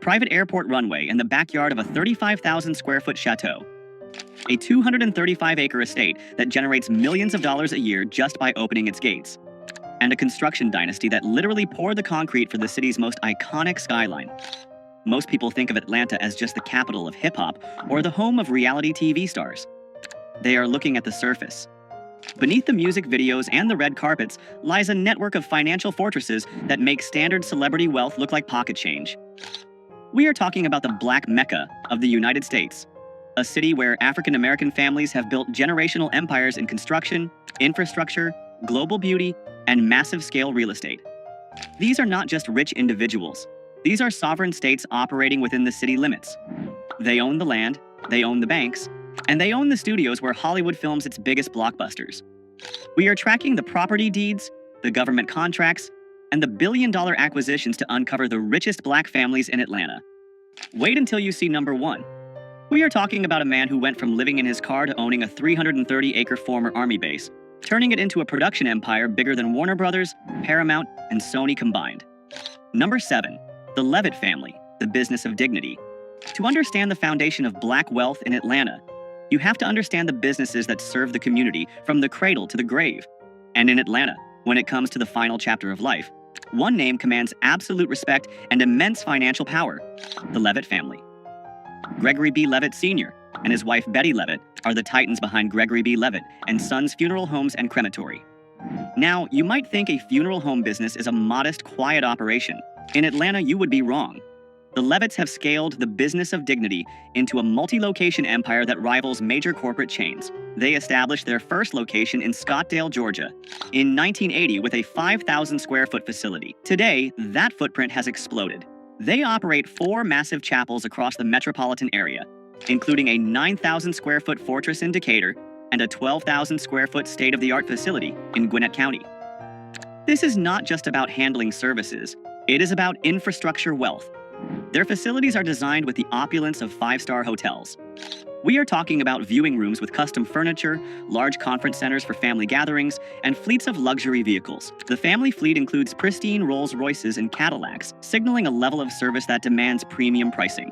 private airport runway in the backyard of a 35,000 square foot chateau, a 235-acre estate that generates millions of dollars a year just by opening its gates, and a construction dynasty that literally poured the concrete for the city's most iconic skyline. Most people think of Atlanta as just the capital of hip-hop or the home of reality TV stars. They are looking at the surface. Beneath the music videos and the red carpets lies a network of financial fortresses that make standard celebrity wealth look like pocket change. We are talking about the Black Mecca of the United States, a city where African-American families have built generational empires in construction, infrastructure, global beauty, and massive-scale real estate. These are not just rich individuals. These are sovereign states operating within the city limits. They own the land, they own the banks, and they own the studios where Hollywood films its biggest blockbusters. We are tracking the property deeds, the government contracts, and the billion-dollar acquisitions to uncover the richest black families in Atlanta. Wait until you see number one. We are talking about a man who went from living in his car to owning a 330-acre former Army base, turning it into a production empire bigger than Warner Brothers, Paramount, and Sony combined. Number 7. The Levett Family, the business of dignity. To understand the foundation of black wealth in Atlanta, you have to understand the businesses that serve the community from the cradle to the grave. And in Atlanta, when it comes to the final chapter of life, one name commands absolute respect and immense financial power: the Levett family. Gregory B. Levett Sr. and his wife Betty Levett are the titans behind Gregory B. Levett and Sons Funeral Homes and Crematory. Now, you might think a funeral home business is a modest, quiet operation. In Atlanta, you would be wrong. The Levetts have scaled the business of dignity into a multi-location empire that rivals major corporate chains. They established their first location in Scottsdale, Georgia, in 1980 with a 5,000 square foot facility. Today, that footprint has exploded. They operate 4 massive chapels across the metropolitan area, including a 9,000 square foot fortress in Decatur and a 12,000 square foot state-of-the-art facility in Gwinnett County. This is not just about handling services, it is about infrastructure wealth. Their facilities are designed with the opulence of 5-star hotels. We are talking about viewing rooms with custom furniture, large conference centers for family gatherings, and fleets of luxury vehicles. The family fleet includes pristine Rolls-Royces and Cadillacs, signaling a level of service that demands premium pricing.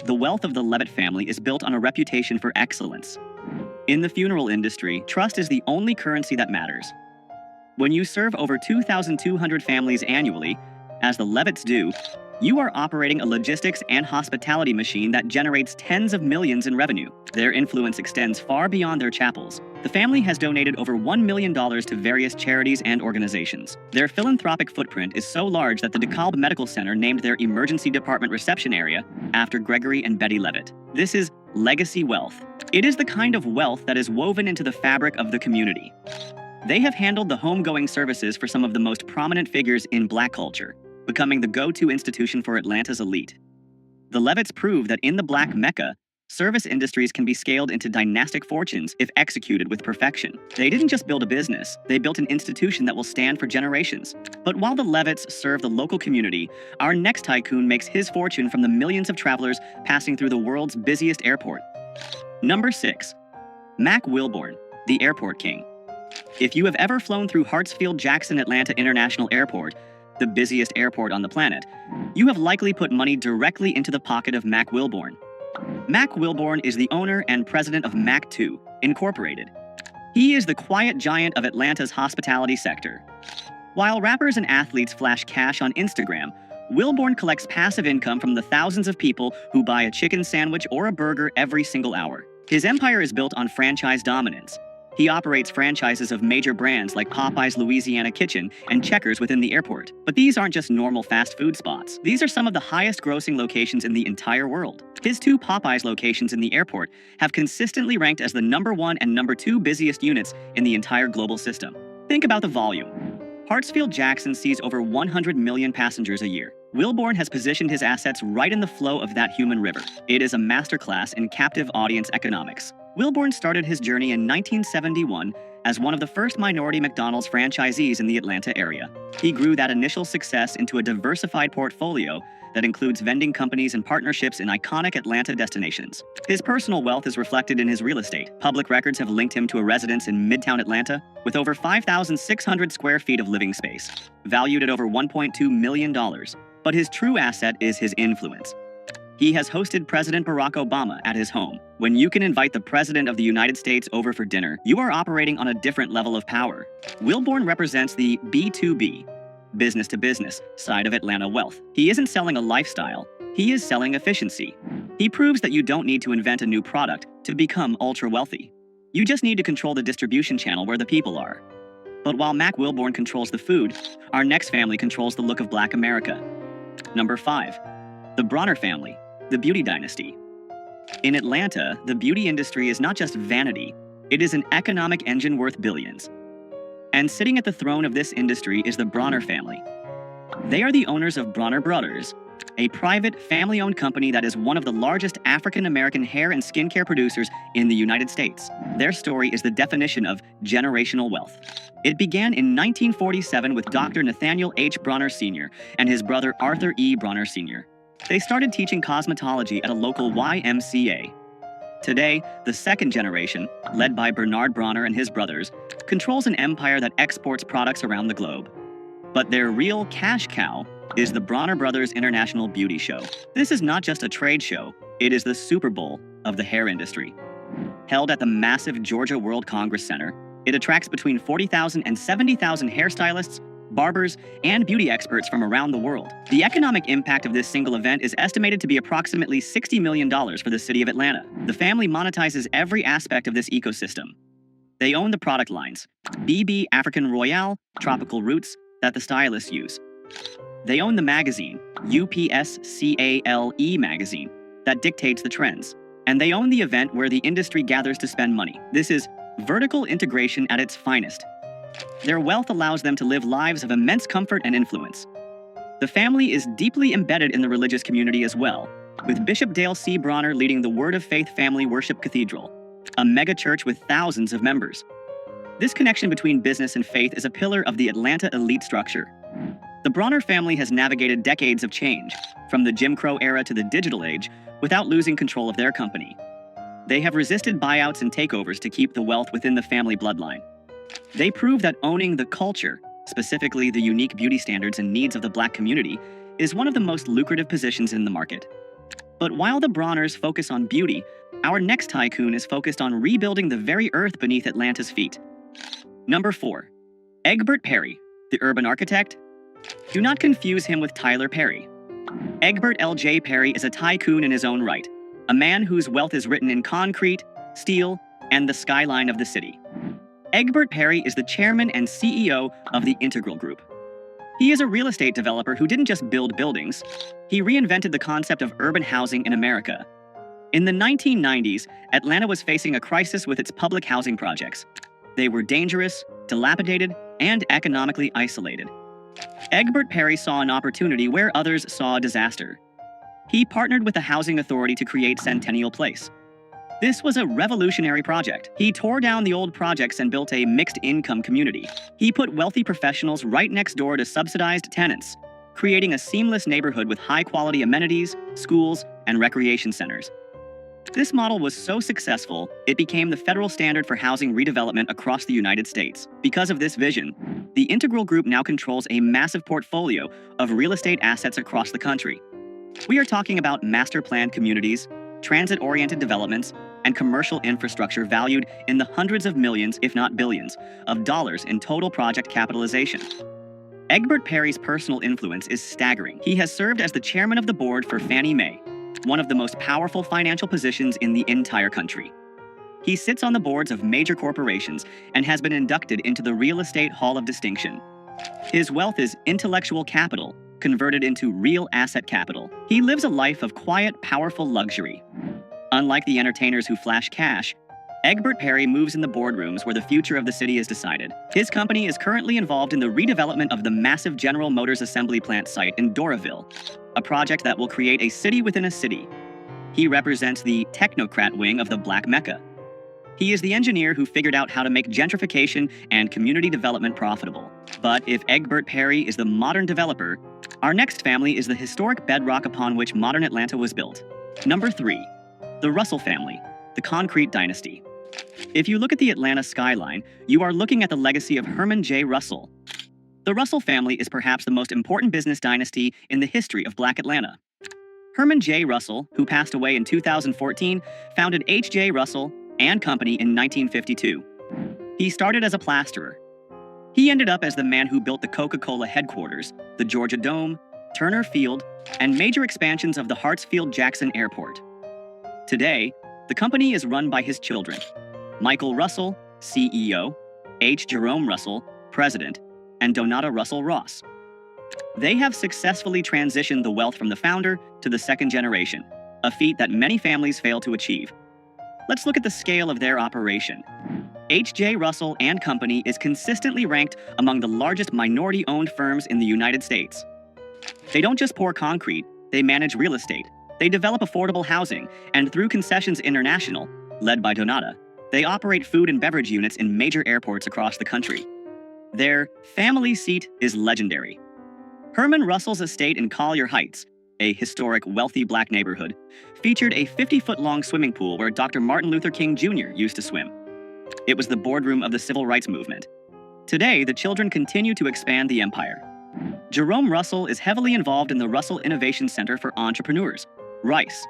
The wealth of the Levett family is built on a reputation for excellence. In the funeral industry, trust is the only currency that matters. When you serve over 2,200 families annually, as the Levetts do, you are operating a logistics and hospitality machine that generates tens of millions in revenue. Their influence extends far beyond their chapels. The family has donated over $1 million to various charities and organizations. Their philanthropic footprint is so large that the DeKalb Medical Center named their emergency department reception area after Gregory and Betty Levett. This is legacy wealth. It is the kind of wealth that is woven into the fabric of the community. They have handled the homegoing services for some of the most prominent figures in black culture, becoming the go-to institution for Atlanta's elite. The Levetts prove that in the Black Mecca, service industries can be scaled into dynastic fortunes if executed with perfection. They didn't just build a business, they built an institution that will stand for generations. But while the Levetts serve the local community, our next tycoon makes his fortune from the millions of travelers passing through the world's busiest airport. Number 6. Mack Wilbourn, the airport king. If you have ever flown through Hartsfield-Jackson Atlanta International Airport, the busiest airport on the planet, you have likely put money directly into the pocket of Mack Wilbourn. Mack Wilbourn is the owner and president of Mack 2, Incorporated. He is the quiet giant of Atlanta's hospitality sector. While rappers and athletes flash cash on Instagram, Wilbourn collects passive income from the thousands of people who buy a chicken sandwich or a burger every single hour. His empire is built on franchise dominance. He operates franchises of major brands like Popeyes Louisiana Kitchen and Checkers within the airport. But these aren't just normal fast food spots. These are some of the highest grossing locations in the entire world. His 2 Popeyes locations in the airport have consistently ranked as the number 1 and number 2 busiest units in the entire global system. Think about the volume. Hartsfield-Jackson sees over 100 million passengers a year. Wilbourn has positioned his assets right in the flow of that human river. It is a masterclass in captive audience economics. Wilbourn started his journey in 1971 as one of the first minority McDonald's franchisees in the Atlanta area. He grew that initial success into a diversified portfolio that includes vending companies and partnerships in iconic Atlanta destinations. His personal wealth is reflected in his real estate. Public records have linked him to a residence in Midtown Atlanta with over 5,600 square feet of living space. Valued at over $1.2 million, But his true asset is his influence. He has hosted President Barack Obama at his home. When you can invite the President of the United States over for dinner, you are operating on a different level of power. Wilbourn represents the B2B, business-to-business, side of Atlanta wealth. He isn't selling a lifestyle, he is selling efficiency. He proves that you don't need to invent a new product to become ultra-wealthy. You just need to control the distribution channel where the people are. But while Mack Wilbourn controls the food, our next family controls the look of Black America. Number 5. The Bronner family, the beauty dynasty. In Atlanta, the beauty industry is not just vanity, it is an economic engine worth billions. And sitting at the throne of this industry is the Bronner family. They are the owners of Bronner Brothers, a private, family-owned company that is one of the largest African-American hair and skincare producers in the United States. Their story is the definition of generational wealth. It began in 1947 with Dr. Nathaniel H. Bronner Sr. and his brother Arthur E. Bronner Sr. They started teaching cosmetology at a local YMCA. Today, the second generation, led by Bernard Bronner and his brothers, controls an empire that exports products around the globe. But their real cash cow is the Bronner Brothers International Beauty Show. This is not just a trade show, it is the Super Bowl of the hair industry. Held at the massive Georgia World Congress Center, it attracts between 40,000 and 70,000 hairstylists, barbers, and beauty experts from around the world. The economic impact of this single event is estimated to be approximately $60 million for the city of Atlanta. The family monetizes every aspect of this ecosystem. They own the product lines, BB African Royale, Tropical Roots, that the stylists use. They own the magazine, UPSCALE magazine, that dictates the trends. And they own the event where the industry gathers to spend money. This is vertical integration at its finest. Their wealth allows them to live lives of immense comfort and influence. The family is deeply embedded in the religious community as well, with Bishop Dale C. Bronner leading the Word of Faith Family Worship Cathedral, a mega church with thousands of members. This connection between business and faith is a pillar of the Atlanta elite structure. The Bronner family has navigated decades of change, from the Jim Crow era to the digital age, without losing control of their company. They have resisted buyouts and takeovers to keep the wealth within the family bloodline. They prove that owning the culture, specifically the unique beauty standards and needs of the Black community, is one of the most lucrative positions in the market. But while the Bronners focus on beauty, our next tycoon is focused on rebuilding the very earth beneath Atlanta's feet. Number 4. Egbert Perry, the urban architect. Do not confuse him with Tyler Perry. Egbert L.J. Perry is a tycoon in his own right, a man whose wealth is written in concrete, steel, and the skyline of the city. Egbert Perry is the chairman and CEO of the Integral Group. He is a real estate developer who didn't just build buildings, he reinvented the concept of urban housing in America. In the 1990s, Atlanta was facing a crisis with its public housing projects. They were dangerous, dilapidated, and economically isolated. Egbert Perry saw an opportunity where others saw a disaster. He partnered with the Housing Authority to create Centennial Place. This was a revolutionary project. He tore down the old projects and built a mixed-income community. He put wealthy professionals right next door to subsidized tenants, creating a seamless neighborhood with high-quality amenities, schools, and recreation centers. This model was so successful, it became the federal standard for housing redevelopment across the United States. Because of this vision, the Integral Group now controls a massive portfolio of real estate assets across the country. We are talking about master-planned communities, transit-oriented developments, and commercial infrastructure valued in the hundreds of millions, if not billions, of dollars in total project capitalization. Egbert Perry's personal influence is staggering. He has served as the chairman of the board for Fannie Mae, one of the most powerful financial positions in the entire country. He sits on the boards of major corporations and has been inducted into the Real Estate Hall of Distinction. His wealth is intellectual capital, converted into real asset capital. He lives a life of quiet, powerful luxury. Unlike the entertainers who flash cash, Egbert Perry moves in the boardrooms where the future of the city is decided. His company is currently involved in the redevelopment of the massive General Motors assembly plant site in Doraville, a project that will create a city within a city. He represents the technocrat wing of the Black MECCA. He is the engineer who figured out how to make gentrification and community development profitable. But if Egbert Perry is the modern developer, our next family is the historic bedrock upon which modern Atlanta was built. Number 3. The Russell family, the concrete dynasty. If you look at the Atlanta skyline, you are looking at the legacy of Herman J. Russell. The The Russell family is perhaps the most important business dynasty in the history of Black Atlanta. Herman J. Russell, who passed away in 2014, founded H.J. Russell and Company in 1952. He started as a plasterer. He ended up as the man who built the Coca-Cola headquarters, the Georgia Dome, Turner Field, and major expansions of the Hartsfield-Jackson Airport. Today, the company is run by his children, Michael Russell, CEO, H. Jerome Russell, President, and Donata Russell Ross. They have successfully transitioned the wealth from the founder to the second generation, a feat that many families fail to achieve. Let's look at the scale of their operation. H.J. Russell and Company is consistently ranked among the largest minority-owned firms in the United States. They don't just pour concrete, they manage real estate, they develop affordable housing, and through Concessions International, led by Donata, they operate food and beverage units in major airports across the country. Their family seat is legendary. Herman Russell's estate in Collier Heights, a historic, wealthy Black neighborhood, featured a 50-foot-long swimming pool where Dr. Martin Luther King Jr. used to swim. It was the boardroom of the civil rights movement. Today, the children continue to expand the empire. Jerome Russell is heavily involved in the Russell Innovation Center for Entrepreneurs, RICE.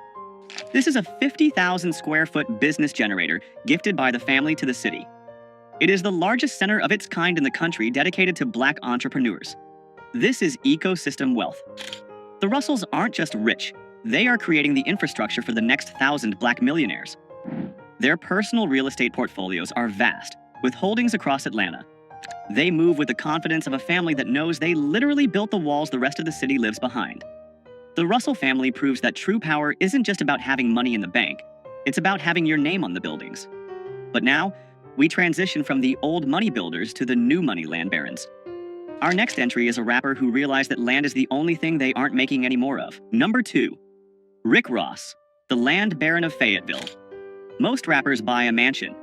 This is a 50,000 square foot business generator gifted by the family to the city. It is the largest center of its kind in the country dedicated to Black entrepreneurs. This is ecosystem wealth. The Russells aren't just rich, they are creating the infrastructure for the next 1,000 Black millionaires. Their personal real estate portfolios are vast, with holdings across Atlanta. They move with the confidence of a family that knows they literally built the walls the rest of the city lives behind. The Russell family proves that true power isn't just about having money in the bank, it's about having your name on the buildings. But now, we transition from the old money builders to the new money land barons. Our next entry is a rapper who realized that land is the only thing they aren't making any more of. Number 2. Rick Ross, the land baron of Fayetteville. Most rappers buy a mansion.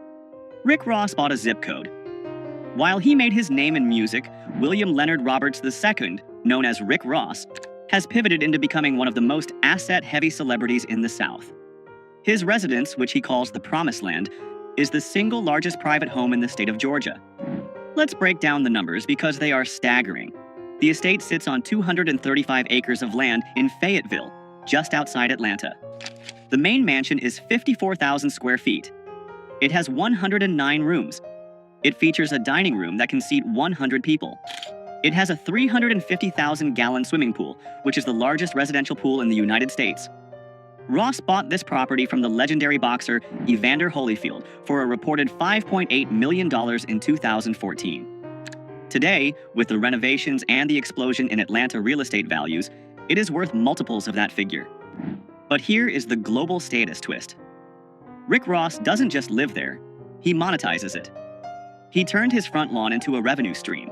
Rick Ross bought a zip code. While he made his name in music, William Leonard Roberts II, known as Rick Ross, has pivoted into becoming one of the most asset-heavy celebrities in the South. His residence, which he calls the Promised Land, is the single largest private home in the state of Georgia. Let's break down the numbers because they are staggering. The estate sits on 235 acres of land in Fayetteville, just outside Atlanta. The main mansion is 54,000 square feet. It has 109 rooms. It features a dining room that can seat 100 people. It has a 350,000-gallon swimming pool, which is the largest residential pool in the United States. Ross bought this property from the legendary boxer Evander Holyfield for a reported $5.8 million in 2014. Today, with the renovations and the explosion in Atlanta real estate values, it is worth multiples of that figure. But here is the global status twist. Rick Ross doesn't just live there, he monetizes it. He turned his front lawn into a revenue stream.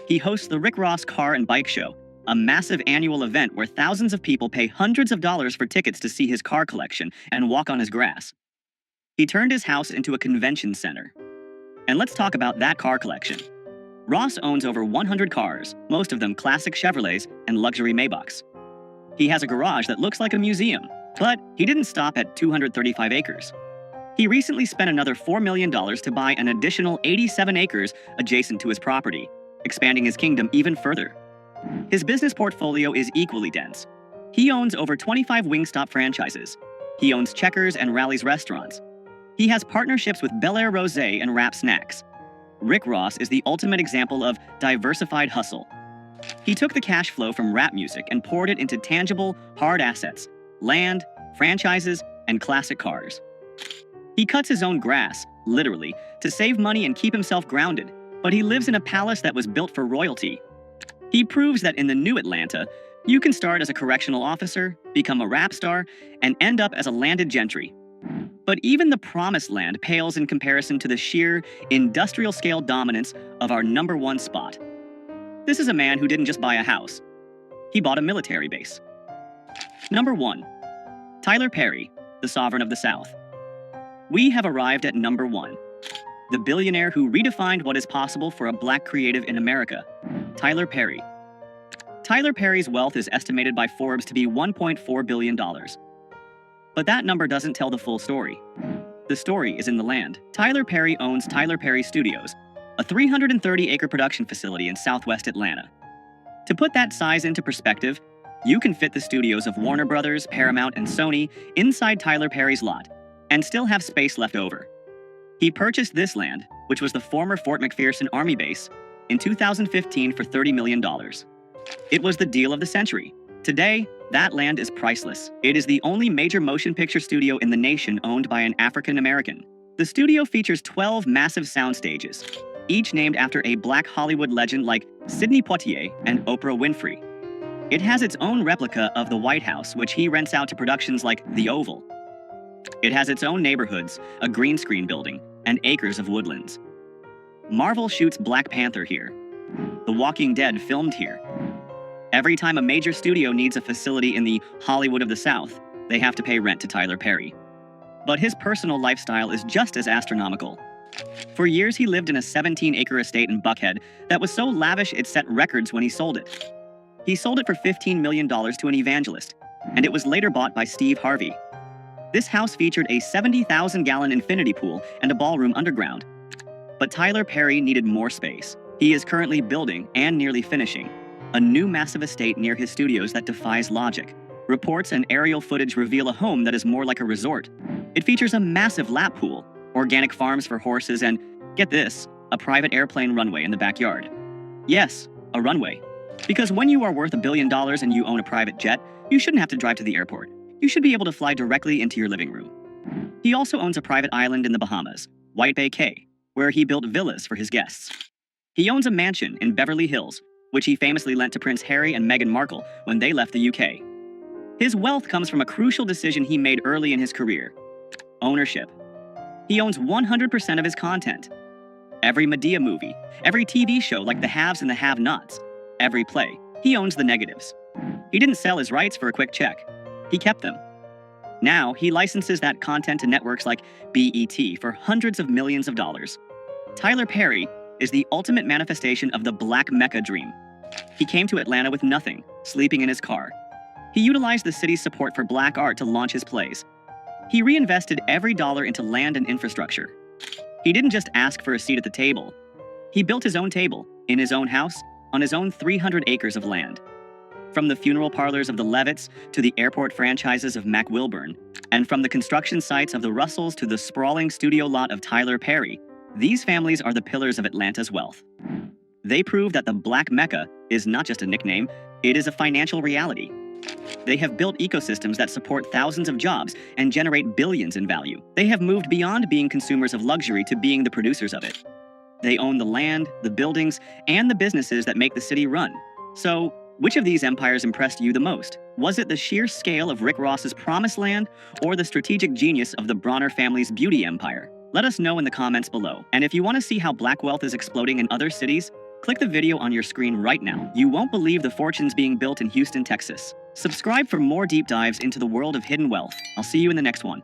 He hosts the Rick Ross Car and Bike Show, a massive annual event where thousands of people pay hundreds of dollars for tickets to see his car collection and walk on his grass. He turned his house into a convention center. And let's talk about that car collection. Ross owns over 100 cars, most of them classic Chevrolets and luxury Maybachs. He has a garage that looks like a museum, but he didn't stop at 235 acres. He recently spent another $4 million to buy an additional 87 acres adjacent to his property, expanding his kingdom even further. His business portfolio is equally dense. He owns over 25 Wingstop franchises. He owns Checkers and Rally's restaurants. He has partnerships with Bel Air Rosé and Rap Snacks. Rick Ross is the ultimate example of diversified hustle. He took the cash flow from rap music and poured it into tangible, hard assets, land, franchises, and classic cars. He cuts his own grass, literally, to save money and keep himself grounded, but he lives in a palace that was built for royalty. He proves that in the new Atlanta, you can start as a correctional officer, become a rap star, and end up as a landed gentry. But even the Promised Land pales in comparison to the sheer, industrial-scale dominance of our number 1 spot. This is a man who didn't just buy a house. He bought a military base. Number 1. Tyler Perry, the Sovereign of the South. We have arrived at number 1. The billionaire who redefined what is possible for a Black creative in America, Tyler Perry. Tyler Perry's wealth is estimated by Forbes to be $1.4 billion. But that number doesn't tell the full story. The story is in the land. Tyler Perry owns Tyler Perry Studios, a 330-acre production facility in southwest Atlanta. To put that size into perspective, you can fit the studios of Warner Brothers, Paramount, and Sony inside Tyler Perry's lot, and still have space left over. He purchased this land, which was the former Fort McPherson Army base, in 2015 for $30 million. It was the deal of the century. Today, that land is priceless. It is the only major motion picture studio in the nation owned by an African American. The studio features 12 massive sound stages, each named after a Black Hollywood legend like Sidney Poitier and Oprah Winfrey. It has its own replica of the White House, which he rents out to productions like The Oval. It has its own neighborhoods, a green screen building, and acres of woodlands. Marvel shoots Black Panther here. The Walking Dead filmed here. Every time a major studio needs a facility in the Hollywood of the South, they have to pay rent to Tyler Perry. But his personal lifestyle is just as astronomical. For years, he lived in a 17-acre estate in Buckhead that was so lavish it set records when he sold it. He sold it for $15 million to an evangelist, and it was later bought by Steve Harvey. This house featured a 70,000-gallon infinity pool and a ballroom underground. But Tyler Perry needed more space. He is currently building, and nearly finishing, a new massive estate near his studios that defies logic. Reports and aerial footage reveal a home that is more like a resort. It features a massive lap pool, organic farms for horses, and, get this, a private airplane runway in the backyard. Yes, a runway. Because when you are worth $1 billion and you own a private jet, you shouldn't have to drive to the airport. You should be able to fly directly into your living room. He also owns a private island in the Bahamas, White Bay Cay, where he built villas for his guests. He owns a mansion in Beverly Hills, which he famously lent to Prince Harry and Meghan Markle when they left the UK. His wealth comes from a crucial decision he made early in his career: ownership. He owns 100% of his content. Every Madea movie, every TV show like The Haves and the Have-Nots, every play, he owns the negatives. He didn't sell his rights for a quick check. He kept them. Now, he licenses that content to networks like BET for hundreds of millions of dollars. Tyler Perry is the ultimate manifestation of the Black Mecca dream. He came to Atlanta with nothing, sleeping in his car. He utilized the city's support for Black art to launch his plays. He reinvested every dollar into land and infrastructure. He didn't just ask for a seat at the table. He built his own table, in his own house, on his own 300 acres of land. From the funeral parlors of the Levetts to the airport franchises of Mack Wilbourn, and from the construction sites of the Russells to the sprawling studio lot of Tyler Perry, these families are the pillars of Atlanta's wealth. They prove that the Black Mecca is not just a nickname, it is a financial reality. They have built ecosystems that support thousands of jobs and generate billions in value. They have moved beyond being consumers of luxury to being the producers of it. They own the land, the buildings, and the businesses that make the city run. So, which of these empires impressed you the most? Was it the sheer scale of Rick Ross's Promised Land or the strategic genius of the Bronner family's beauty empire? Let us know in the comments below. And if you want to see how black wealth is exploding in other cities, click the video on your screen right now. You won't believe the fortunes being built in Houston, Texas. Subscribe for more deep dives into the world of hidden wealth. I'll see you in the next one.